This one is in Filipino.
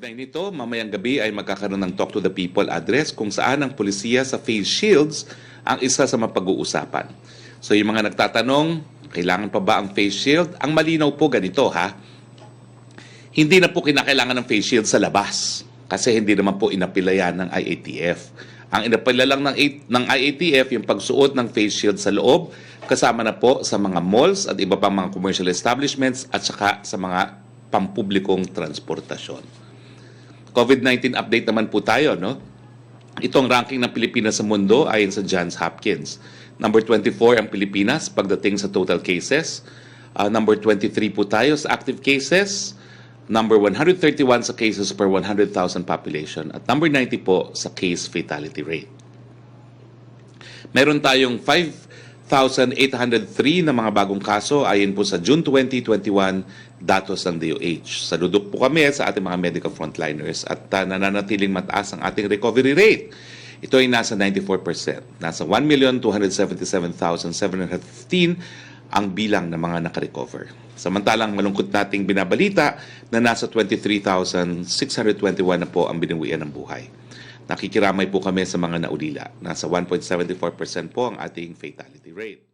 Kaugnay nito, mamayang gabi ay magkakaroon ng Talk to the People address kung saan ang polisiya sa face shields ang isa sa mapag-uusapan. So yung mga nagtatanong, kailangan pa ba ang face shield? Ang malinaw po ganito ha, hindi na po kinakailangan ng face shield sa labas kasi hindi naman po inapila yan ng IATF. Ang inapila lang ng IATF yung pagsuot ng face shield sa loob, kasama na po sa mga malls at iba pang mga commercial establishments at saka sa mga pampublikong transportasyon. COVID-19 update naman po tayo, no? Itong ranking ng Pilipinas sa mundo ayon sa Johns Hopkins. Number 24 ang Pilipinas pagdating sa total cases. Number 23 po tayo sa active cases. Number 131 sa cases per 100,000 population. At number 90 po sa case fatality rate. Meron tayong 5,803 na mga bagong kaso ayon po sa June 2021 datos ng DOH. Saludok po kami sa ating mga medical frontliners at nananatiling mataas ang ating recovery rate. Ito ay nasa 94%. Nasa 1,277,715 ang bilang ng mga nakarecover. Samantalang malungkot nating binabalita na nasa 23,621 na po ang binawian ng buhay. Nakikiramay po kami sa mga naulila. Nasa 1.74% po ang ating fatality rate.